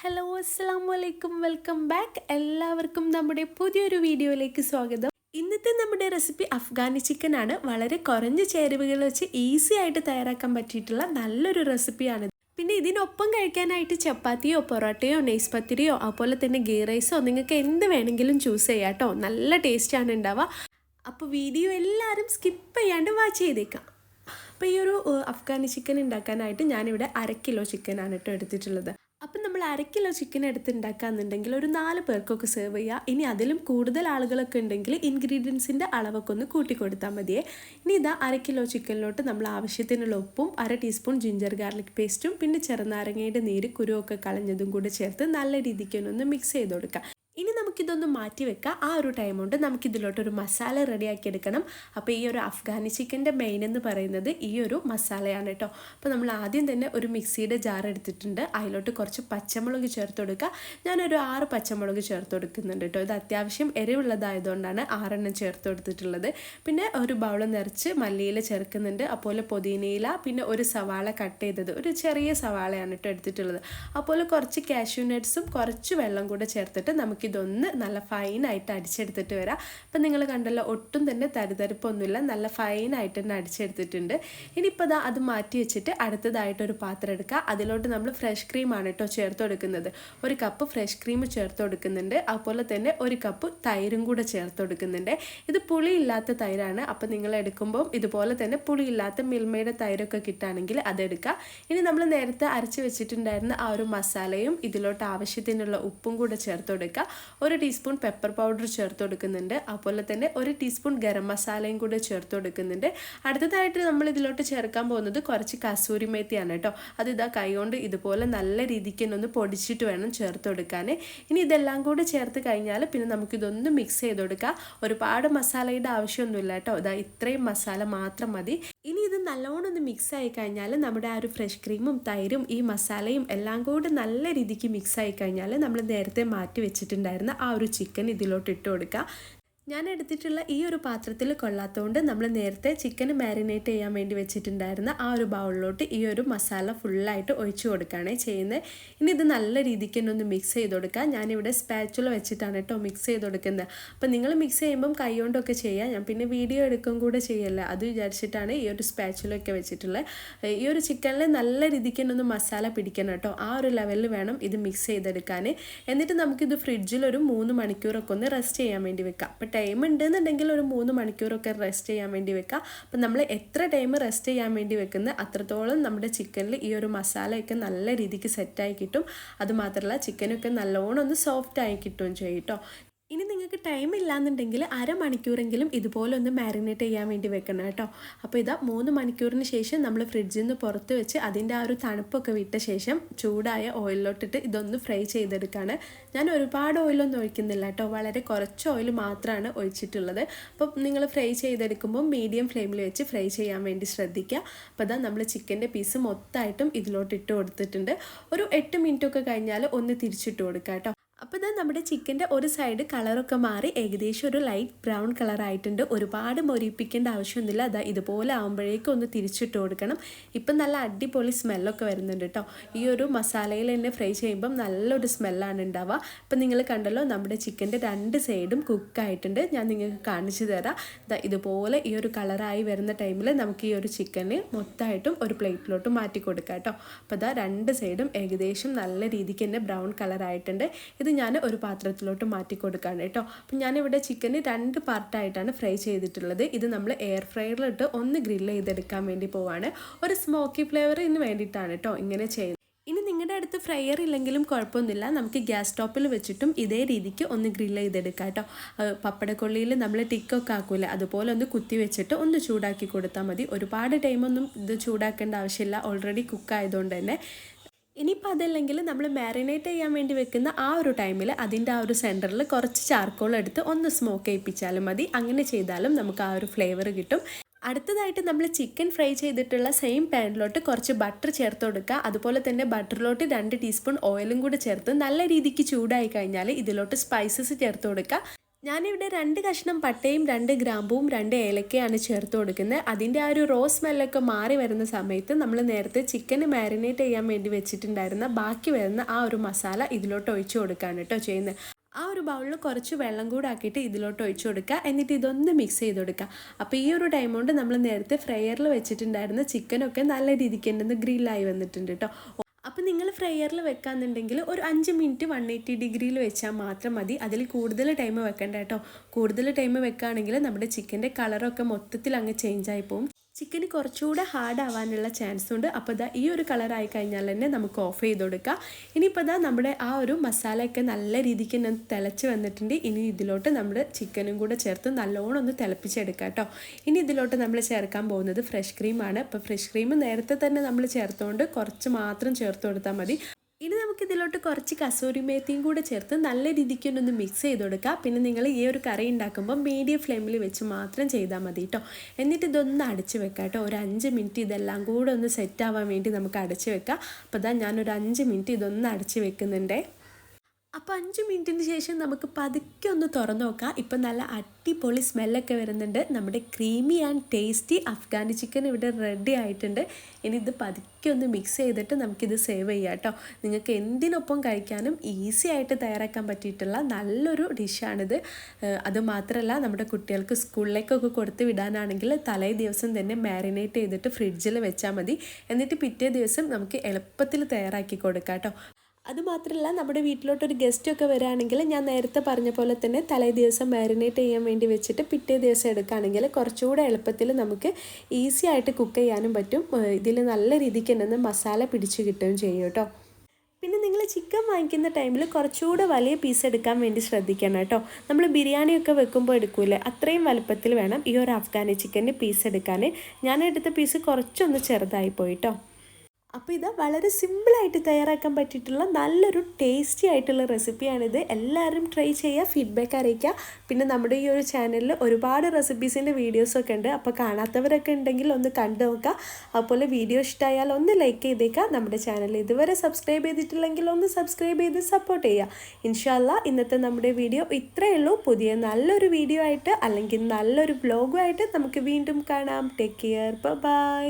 Hello അസ്സലാമു അലൈക്കും welcome back. എല്ലാവർക്കും നമ്മുടെ പുതിയൊരു വീഡിയോയിലേക്ക് സ്വാഗതം. ഇന്നത്തെ നമ്മുടെ റെസിപ്പി അഫ്ഗാനി ചിക്കൻ ആണ്. വളരെ കുറഞ്ഞ ചേരുവകൾ വെച്ച് ഈസി ആയിട്ട് തയ്യാറാക്കാൻ പറ്റിയിട്ടുള്ള നല്ലൊരു റെസിപ്പിയാണ്. പിന്നെ ഇതിനൊപ്പം കഴിക്കാനായിട്ട് ചപ്പാത്തിയോ പൊറോട്ടയോ നെയ്സ് പത്തിരിയോ അതുപോലെ തന്നെ ഗീ റൈസോ നിങ്ങൾക്ക് എന്ത് വേണമെങ്കിലും ചൂസ് ചെയ്യാം കേട്ടോ. നല്ല ടേസ്റ്റാണ് ഉണ്ടാവുക. അപ്പോൾ വീഡിയോ എല്ലാവരും സ്കിപ്പ് ചെയ്യാണ്ട് വാച്ച് ചെയ്തേക്കാം. അപ്പോൾ ഈ ഒരു അഫ്ഗാനി ചിക്കൻ ഉണ്ടാക്കാനായിട്ട് ഞാനിവിടെ 1/2 കിലോ ചിക്കനാണ് കേട്ടോ എടുത്തിട്ടുള്ളത്. അപ്പം നമ്മൾ 1/2 കിലോ ചിക്കൻ എടുത്ത് ഉണ്ടാക്കാന്നുണ്ടെങ്കിൽ ഒരു 4 പേർക്കൊക്കെ സെർവ് ചെയ്യുക. ഇനി അതിലും കൂടുതൽ ആളുകളൊക്കെ ഉണ്ടെങ്കിൽ ഇൻഗ്രീഡിയൻസിൻ്റെ അളവൊക്കെ ഒന്ന് കൂട്ടി കൊടുത്താൽ മതിയേ. ഇനി ഇതാ 1/2 കിലോ ചിക്കനിലോട്ട് നമ്മൾ ആവശ്യത്തിനുള്ള ഉപ്പും 1/2 ടീസ്പൂൺ ജിഞ്ചർ ഗാർലിക് പേസ്റ്റും പിന്നെ ചെറുനാരങ്ങയുടെ നീര് കുരുവൊക്കെ കളഞ്ഞതും കൂടെ ചേർത്ത് നല്ല രീതിക്ക് ഒന്ന് മിക്സ് ചെയ്ത് കൊടുക്കുക. ഇനി നമുക്കിതൊന്ന് മാറ്റി വെക്കാം. ആ ഒരു ടൈം കൊണ്ട് നമുക്കിതിലോട്ടൊരു മസാല റെഡിയാക്കി എടുക്കണം. അപ്പോൾ ഈ ഒരു അഫ്ഗാനി ചിക്കൻ്റെ മെയിൻ എന്ന് പറയുന്നത് ഈ ഒരു മസാലയാണ് കേട്ടോ. അപ്പോൾ നമ്മൾ ആദ്യം തന്നെ ഒരു മിക്സിയുടെ ജാർ എടുത്തിട്ടുണ്ട്. അതിലോട്ട് കുറച്ച് പച്ചമുളക് ചേർത്ത് കൊടുക്കുക. ഞാനൊരു 6 പച്ചമുളക് ചേർത്ത് കൊടുക്കുന്നുണ്ട് കേട്ടോ. ഇത് അത്യാവശ്യം എരിവുള്ളതായതുകൊണ്ടാണ് 6 ചേർത്ത് കൊടുത്തിട്ടുള്ളത്. പിന്നെ ഒരു ബൗൾ നിറച്ച് മല്ലിയില ചേർക്കുന്നുണ്ട്, അതുപോലെ പുതിനയില, പിന്നെ ഒരു സവാള കട്ട് ചെയ്തത്, ഒരു ചെറിയ സവാളയാണ് കേട്ടോ എടുത്തിട്ടുള്ളത്. അതുപോലെ കുറച്ച് കാഷ്യൂ നട്ട്സും കുറച്ച് വെള്ളം കൂടെ ചേർത്തിട്ട് നമുക്കിതൊന്ന് നല്ല ഫൈനായിട്ട് അടിച്ചെടുത്തിട്ട് വരാം. അപ്പം നിങ്ങൾ കണ്ടല്ലോ, ഒട്ടും തന്നെ തരിതരിപ്പൊന്നുമില്ല, നല്ല ഫൈനായിട്ട് തന്നെ അടിച്ചെടുത്തിട്ടുണ്ട്. ഇനിയിപ്പോൾ അത് മാറ്റി വെച്ചിട്ട് അടുത്തതായിട്ടൊരു പാത്രം എടുക്കുക. അതിലോട്ട് നമ്മൾ ഫ്രഷ് ക്രീമാണ് കേട്ടോ ചേർത്ത് കൊടുക്കുന്നത്. 1 കപ്പ് ഫ്രഷ് ക്രീം ചേർത്ത് കൊടുക്കുന്നുണ്ട്. അതുപോലെ തന്നെ 1 കപ്പ് തൈരും കൂടെ ചേർത്ത് കൊടുക്കുന്നുണ്ട്. ഇത് പുളിയില്ലാത്ത തൈരാണ്. അപ്പോൾ നിങ്ങൾ എടുക്കുമ്പോൾ ഇതുപോലെ തന്നെ പുളിയില്ലാത്ത മിൽമയുടെ തൈരൊക്കെ കിട്ടുകയാണെങ്കിൽ അതെടുക്കുക. ഇനി നമ്മൾ നേരത്തെ അരച്ച് വെച്ചിട്ടുണ്ടായിരുന്ന ആ ഒരു മസാലയും ഇതിലോട്ട് ആവശ്യത്തിനുള്ള ഉപ്പും കൂടെ ചേർത്ത് കൊടുക്കുക. 1 ടീസ്പൂൺ പെപ്പർ പൗഡർ ചേർത്ത് കൊടുക്കുന്നുണ്ട്. അതുപോലെ തന്നെ 1 ടീസ്പൂൺ ഗരം മസാലയും കൂടെ ചേർത്ത് കൊടുക്കുന്നുണ്ട്. അടുത്തതായിട്ട് നമ്മൾ ഇതിലോട്ട് ചേർക്കാൻ പോകുന്നത് കുറച്ച് കസൂരി മേത്തിയാണ് കേട്ടോ. അത് ഇതാ കൈകൊണ്ട് ഇതുപോലെ നല്ല രീതിക്ക് ഒന്ന് പൊടിച്ചിട്ട് വേണം ചേർത്ത് കൊടുക്കാൻ. ഇനി ഇതെല്ലാം കൂടെ ചേർത്ത് കഴിഞ്ഞാൽ പിന്നെ നമുക്കിതൊന്ന് മിക്സ് ചെയ്ത് കൊടുക്കാം. ഒരുപാട് മസാലയുടെ ആവശ്യമൊന്നുമില്ല കേട്ടോ. ഇതാ ഇത്രയും മസാല മാത്രം മതി. ഇനി ഇത് നല്ലോണം ഒന്ന് മിക്സ് ആയി കഴിഞ്ഞാൽ നമ്മുടെ ആ ഒരു ഫ്രഷ് ക്രീമും തൈരും ഈ മസാലയും എല്ലാം കൂടെ നല്ല രീതിക്ക് മിക്സ് ആയി കഴിഞ്ഞാൽ നമ്മൾ നേരത്തെ മാറ്റി വെച്ചിട്ടുണ്ടായിരുന്ന ആ ഒരു ചിക്കൻ ഇതിലോട്ട് ഇട്ട് കൊടുക്കുക. ഞാൻ എടുത്തിട്ടുള്ള ഈ ഒരു പാത്രത്തിൽ കൊള്ളാത്തതുകൊണ്ട് നമ്മൾ നേരത്തെ ചിക്കൻ മാരിനേറ്റ് ചെയ്യാൻ വേണ്ടി വെച്ചിട്ടുണ്ടായിരുന്ന ആ ഒരു ബൗളിലോട്ട് ഈ ഒരു മസാല ഫുള്ളായിട്ട് ഒഴിച്ചു കൊടുക്കുകയാണ് ചെയ്യുന്നത്. ഇനി ഇത് നല്ല രീതിക്ക് തന്നെ ഒന്ന് മിക്സ് ചെയ്ത് കൊടുക്കുക. ഞാനിവിടെ സ്പാച്ചുല വെച്ചിട്ടാണ് കേട്ടോ മിക്സ് ചെയ്ത് കൊടുക്കുന്നത്. അപ്പോൾ നിങ്ങൾ മിക്സ് ചെയ്യുമ്പം കൈ കൊണ്ടൊക്കെ ചെയ്യുക. ഞാൻ പിന്നെ വീഡിയോ എടുക്കും കൂടെ ചെയ്യല്ല, അത് വിചാരിച്ചിട്ടാണ് ഈ ഒരു സ്പാച്ചുലൊക്കെ വെച്ചിട്ടുള്ളത്. ഈ ഒരു ചിക്കനിൽ നല്ല രീതിക്ക് തന്നെ ഒന്ന് മസാല പിടിക്കണം കേട്ടോ. ആ ഒരു ലെവലിൽ വേണം ഇത് മിക്സ് ചെയ്തെടുക്കാൻ. എന്നിട്ട് നമുക്കിത് ഫ്രിഡ്ജിൽ ഒരു 3 മണിക്കൂറൊക്കെ ഒന്ന് റെസ്റ്റ് ചെയ്യാൻ വേണ്ടി വെക്കാം. അപ്പോൾ ടൈം ഉണ്ടെന്നുണ്ടെങ്കിൽ ഒരു 3 മണിക്കൂറൊക്കെ റെസ്റ്റ് ചെയ്യാൻ വേണ്ടി വെക്കാം. അപ്പം നമ്മൾ എത്ര ടൈം റെസ്റ്റ് ചെയ്യാൻ വേണ്ടി വെക്കുന്നത് അത്രത്തോളം നമ്മുടെ ചിക്കനിൽ ഈ ഒരു മസാലയൊക്കെ നല്ല രീതിക്ക് സെറ്റായി കിട്ടും. അതുമാത്രമല്ല ചിക്കനൊക്കെ നല്ലോണം ഒന്ന് സോഫ്റ്റ് ആയി കിട്ടുകയും ചെയ്യും കേട്ടോ. ഇനി നിങ്ങൾക്ക് ടൈം ഇല്ലാന്നുണ്ടെങ്കിൽ 1/2 മണിക്കൂറെങ്കിലും ഇതുപോലെ ഒന്ന് മാരിനേറ്റ് ചെയ്യാൻ വേണ്ടി വെക്കണം കേട്ടോ. അപ്പോൾ ഇതാ 3 മണിക്കൂറിന് ശേഷം നമ്മൾ ഫ്രിഡ്ജിൽ നിന്ന് പുറത്ത് വെച്ച് അതിൻ്റെ ആ ഒരു തണുപ്പൊക്കെ വിട്ട ശേഷം ചൂടായ ഓയിലിലോട്ടിട്ട് ഇതൊന്ന് ഫ്രൈ ചെയ്തെടുക്കുകയാണ്. ഞാൻ ഒരുപാട് ഓയിലൊന്നും ഒഴിക്കുന്നില്ല കേട്ടോ, വളരെ കുറച്ച് ഓയിൽ മാത്രമാണ് ഒഴിച്ചിട്ടുള്ളത്. അപ്പോൾ നിങ്ങൾ ഫ്രൈ ചെയ്തെടുക്കുമ്പോൾ മീഡിയം ഫ്ലെയിമിൽ വെച്ച് ഫ്രൈ ചെയ്യാൻ വേണ്ടി ശ്രദ്ധിക്കുക. അപ്പോൾ ഇതാ നമ്മൾ ചിക്കൻ്റെ പീസ് മൊത്തമായിട്ടും ഇതിലോട്ട് ഇട്ട് കൊടുത്തിട്ടുണ്ട്. ഒരു 8 മിനിറ്റൊക്കെ കഴിഞ്ഞാൽ ഒന്ന് തിരിച്ചിട്ട് കൊടുക്കുക കേട്ടോ. അപ്പോൾ ഇതാ നമ്മുടെ ചിക്കൻ്റെ ഒരു സൈഡ് കളറൊക്കെ മാറി ഏകദേശം ഒരു ലൈറ്റ് ബ്രൗൺ കളറായിട്ടുണ്ട്. ഒരുപാട് മൊരിപ്പിക്കേണ്ട ആവശ്യമൊന്നുമില്ല. അതാ ഇതുപോലെ ആകുമ്പോഴേക്കും ഒന്ന് തിരിച്ചിട്ട് കൊടുക്കണം. ഇപ്പം നല്ല അടിപൊളി സ്മെല്ലൊക്കെ വരുന്നുണ്ട് കേട്ടോ. ഈ ഒരു മസാലയിൽ തന്നെ ഫ്രൈ ചെയ്യുമ്പം നല്ലൊരു സ്മെല്ലാണ് ഉണ്ടാവുക. അപ്പം നിങ്ങൾ കണ്ടല്ലോ, നമ്മുടെ ചിക്കൻ്റെ 2 സൈഡും കുക്കായിട്ടുണ്ട്. ഞാൻ നിങ്ങൾക്ക് കാണിച്ചു തരാം. ഇതുപോലെ ഈ ഒരു കളറായി വരുന്ന ടൈമിൽ നമുക്ക് ഈ ഒരു ചിക്കന് മൊത്തമായിട്ടും ഒരു പ്ലേറ്റിലോട്ട് മാറ്റി കൊടുക്കാം കേട്ടോ. അപ്പോൾ ഇതാ 2 സൈഡും ഏകദേശം നല്ല രീതിക്ക് തന്നെ ബ്രൗൺ കളറായിട്ടുണ്ട്. ഇത് ഞാൻ ഒരു പാത്രത്തിലോട്ട് മാറ്റി കൊടുക്കുകയാണ് കേട്ടോ. അപ്പം ഞാനിവിടെ ചിക്കന് 2 പാർട്ടായിട്ടാണ് ഫ്രൈ ചെയ്തിട്ടുള്ളത്. ഇത് നമ്മൾ എയർ ഫ്രയറിലിട്ട് ഒന്ന് ഗ്രില്ല് ചെയ്തെടുക്കാൻ വേണ്ടി പോവാണ്. ഒരു സ്മോക്കി ഫ്ലേവറിന് വേണ്ടിയിട്ടാണ് കേട്ടോ ഇങ്ങനെ ചെയ്യുന്നത്. ഇനി നിങ്ങളുടെ അടുത്ത് ഫ്രയർ ഇല്ലെങ്കിലും കുഴപ്പമൊന്നുമില്ല, നമുക്ക് ഗ്യാസ് സ്റ്റോപ്പിൽ വെച്ചിട്ടും ഇതേ രീതിക്ക് ഒന്ന് ഗ്രില്ല് ചെയ്തെടുക്കാം കേട്ടോ. പപ്പടക്കൊള്ളിയിൽ നമ്മൾ ടിക്കൊക്കെ ആക്കൂലേ, അതുപോലെ ഒന്ന് കുത്തി വെച്ചിട്ട് ഒന്ന് ചൂടാക്കി കൊടുത്താൽ മതി. ഒരുപാട് ടൈമൊന്നും ഇത് ചൂടാക്കേണ്ട ആവശ്യമില്ല, ഓൾറെഡി കുക്കായതുകൊണ്ട് തന്നെ. ഇനിയിപ്പോൾ അതല്ലെങ്കിൽ നമ്മൾ മാരിനേറ്റ് ചെയ്യാൻ വേണ്ടി വെക്കുന്ന ആ ഒരു ടൈമിൽ അതിൻ്റെ ആ ഒരു സെൻറ്ററിൽ കുറച്ച് ചാർക്കോൾ എടുത്ത് ഒന്ന് സ്മോക്ക് ചെയ്യിപ്പിച്ചാലും മതി. അങ്ങനെ ചെയ്താലും നമുക്ക് ആ ഒരു ഫ്ലേവർ കിട്ടും. അടുത്തതായിട്ട് നമ്മൾ ചിക്കൻ ഫ്രൈ ചെയ്തിട്ടുള്ള സെയിം പാനിലോട്ട് കുറച്ച് ബട്ടർ ചേർത്ത് കൊടുക്കുക. അതുപോലെ തന്നെ ബട്ടറിലോട്ട് 2 ടീസ്പൂൺ ഓയിലും കൂടി ചേർത്ത് നല്ല രീതിക്ക് ചൂടായി കഴിഞ്ഞാൽ ഇതിലോട്ട് സ്പൈസസ് ചേർത്ത് കൊടുക്കുക. ഞാനിവിടെ 2 കഷ്ണം പട്ടയും 2 ഗ്രാമ്പുവും 2 ഏലക്കയാണ് ചേർത്ത് കൊടുക്കുന്നത്. അതിൻ്റെ ആ ഒരു റോ സ്മെല്ലൊക്കെ മാറി വരുന്ന സമയത്ത് നമ്മൾ നേരത്തെ ചിക്കൻ മാരിനേറ്റ് ചെയ്യാൻ വേണ്ടി വെച്ചിട്ടുണ്ടായിരുന്ന ബാക്കി വരുന്ന ആ ഒരു മസാല ഇതിലോട്ട് ഒഴിച്ചു കൊടുക്കുകയാണ് കേട്ടോ ചെയ്യുന്നത്. ആ ഒരു ബൗളിൽ കുറച്ച് വെള്ളം കൂടെ ആക്കിയിട്ട് ഇതിലോട്ട് ഒഴിച്ചു കൊടുക്കുക. എന്നിട്ട് ഇതൊന്ന് മിക്സ് ചെയ്ത് കൊടുക്കുക. അപ്പോൾ ഈ ഒരു ടൈം കൊണ്ട് നമ്മൾ നേരത്തെ ഫ്രയറിൽ വെച്ചിട്ടുണ്ടായിരുന്ന ചിക്കനൊക്കെ നല്ല രീതിക്ക് തന്നെ ഗ്രില്ലായി വന്നിട്ടുണ്ട് കേട്ടോ. അപ്പോൾ നിങ്ങൾ ഫ്രയറിൽ വെക്കാന്നുണ്ടെങ്കിൽ ഒരു 5 മിനിറ്റ് 180 ഡിഗ്രിയിൽ വെച്ചാൽ മാത്രം മതി. അതിൽ കൂടുതൽ ടൈം വെക്കണ്ട കേട്ടോ. കൂടുതൽ ടൈം വെക്കുകയാണെങ്കിൽ നമ്മുടെ ചിക്കൻ്റെ കളറൊക്കെ മൊത്തത്തിൽ അങ്ങ് ചേഞ്ച് ആയി പോകും. ചിക്കന് കുറച്ചുകൂടെ ഹാർഡ് ആവാനുള്ള ചാൻസ് ഉണ്ട്. അപ്പോൾ ഇതാ ഈ ഒരു കളറായി കഴിഞ്ഞാൽ തന്നെ നമുക്ക് ഓഫ് ചെയ്ത് കൊടുക്കാം. ഇനിയിപ്പോൾ ഇതാ നമ്മുടെ ആ ഒരു മസാലയൊക്കെ നല്ല രീതിക്ക് തന്നെ തിളച്ച് വന്നിട്ടുണ്ട്. ഇനി ഇതിലോട്ട് നമ്മൾ ചിക്കനും കൂടെ ചേർത്ത് നല്ലോണം ഒന്ന് തിളപ്പിച്ചെടുക്കാം കേട്ടോ. ഇനി ഇതിലോട്ട് നമ്മൾ ചേർക്കാൻ പോകുന്നത് ഫ്രഷ് ക്രീമാണ്. അപ്പോൾ ഫ്രഷ് ക്രീം നേരത്തെ തന്നെ നമ്മൾ ചേർത്തുകൊണ്ട് കുറച്ച് മാത്രം ചേർത്ത് കൊടുത്താൽ മതി. ഇനി നമുക്ക് ഇതിലോട്ട് കുറച്ച് കസൂരി മേത്തിയും കൂടെ ചേർത്ത് നല്ല രീതിക്ക് ഒന്ന് മിക്സ് ചെയ്ത് കൊടുക്കുക. പിന്നെ നിങ്ങൾ ഈ ഒരു കറി ഉണ്ടാക്കുമ്പോൾ മീഡിയം ഫ്ലെയിമിൽ വെച്ച് മാത്രം ചെയ്താൽ മതി കേട്ടോ. എന്നിട്ട് ഇതൊന്ന് അടച്ച് വെക്കാം കേട്ടോ. ഒരു 5 മിനിറ്റ് ഇതെല്ലാം കൂടെ ഒന്ന് സെറ്റ് ആവാൻ വേണ്ടി നമുക്ക് അടച്ച് വെക്കാം. അപ്പോൾ ഇതാ ഞാനൊരു 5 മിനിറ്റ് ഇതൊന്ന് അടച്ച് വെക്കുന്നുണ്ടേ. അപ്പോൾ 5 മിനിറ്റിന് ശേഷം നമുക്ക് പതുക്കെ ഒന്ന് തുറന്നു നോക്കാം. ഇപ്പം നല്ല അടിപൊളി സ്മെല്ലൊക്കെ വരുന്നുണ്ട്. നമ്മുടെ creamy and tasty Afghani chicken ഇവിടെ റെഡി ആയിട്ടുണ്ട്. ഇനി ഇത് പതുക്കെ ഒന്ന് മിക്സ് ചെയ്തിട്ട് നമുക്കിത് സേവ് ചെയ്യാം കേട്ടോ. നിങ്ങൾക്ക് എന്തിനൊപ്പം കഴിക്കാനും ഈസി ആയിട്ട് തയ്യാറാക്കാൻ പറ്റിയിട്ടുള്ള നല്ലൊരു ഡിഷാണിത്. അതുമാത്രമല്ല നമ്മുടെ കുട്ടികൾക്ക് സ്കൂളിലേക്കൊക്കെ കൊടുത്ത് വിടാനാണെങ്കിൽ തലേ ദിവസം തന്നെ മാരിനേറ്റ് ചെയ്തിട്ട് ഫ്രിഡ്ജിൽ വെച്ചാൽ മതി. എന്നിട്ട് പിറ്റേ ദിവസം നമുക്ക് എളുപ്പത്തിൽ തയ്യാറാക്കി കൊടുക്കാം കേട്ടോ. അതുമാത്രമല്ല നമ്മുടെ വീട്ടിലോട്ടൊരു ഗസ്റ്റൊക്കെ വരികയാണെങ്കിൽ ഞാൻ നേരത്തെ പറഞ്ഞ പോലെ തന്നെ തലേ ദിവസം മാരിനേറ്റ് ചെയ്യാൻ വേണ്ടി വെച്ചിട്ട് പിറ്റേ ദിവസം എടുക്കുകയാണെങ്കിൽ കുറച്ചുകൂടെ എളുപ്പത്തിൽ നമുക്ക് ഈസി ആയിട്ട് കുക്ക് ചെയ്യാനും പറ്റും. ഇതിൽ നല്ല രീതിക്ക് തന്നെ മസാല പിടിച്ച് കിട്ടുകയും ചെയ്യും കേട്ടോ. പിന്നെ നിങ്ങൾ ചിക്കൻ വാങ്ങിക്കുന്ന ടൈമിൽ കുറച്ചുകൂടെ വലിയ പീസ് എടുക്കാൻ വേണ്ടി ശ്രദ്ധിക്കണം കേട്ടോ. നമ്മൾ ബിരിയാണിയൊക്കെ വെക്കുമ്പോൾ എടുക്കൂലേ, അത്രയും വലുപ്പത്തിൽ വേണം ഈ ഒരു അഫ്ഗാനി ചിക്കൻ്റെ പീസ് എടുക്കാൻ. ഞാൻ എടുത്ത പീസ് കുറച്ചൊന്ന് ചെറുതായി പോയിട്ടോ. അപ്പോൾ ഇത് വളരെ സിമ്പിളായിട്ട് തയ്യാറാക്കാൻ പറ്റിയിട്ടുള്ള നല്ലൊരു ടേസ്റ്റി ആയിട്ടുള്ള റെസിപ്പിയാണിത്. എല്ലാവരും ട്രൈ ചെയ്യുക, ഫീഡ്ബാക്ക് അറിയിക്കുക. പിന്നെ നമ്മുടെ ഈ ഒരു ചാനലിൽ ഒരുപാട് റെസിപ്പീസിൻ്റെ വീഡിയോസൊക്കെ ഉണ്ട്. അപ്പോൾ കാണാത്തവരൊക്കെ ഉണ്ടെങ്കിൽ ഒന്ന് കണ്ടു നോക്കുക. അതുപോലെ വീഡിയോ ഇഷ്ടമായാൽ ഒന്ന് ലൈക്ക് ചെയ്തേക്കുക. നമ്മുടെ ചാനൽ ഇതുവരെ സബ്സ്ക്രൈബ് ചെയ്തിട്ടില്ലെങ്കിൽ ഒന്ന് സബ്സ്ക്രൈബ് ചെയ്ത് സപ്പോർട്ട് ചെയ്യുക. ഇൻഷാ അല്ലാഹ് ഇന്നത്തെ നമ്മുടെ വീഡിയോ ഇത്രയേ ഉള്ളൂ. പുതിയ നല്ലൊരു വീഡിയോ ആയിട്ട് അല്ലെങ്കിൽ നല്ലൊരു വ്ലോഗുമായിട്ട് നമുക്ക് വീണ്ടും കാണാം. Take care, by.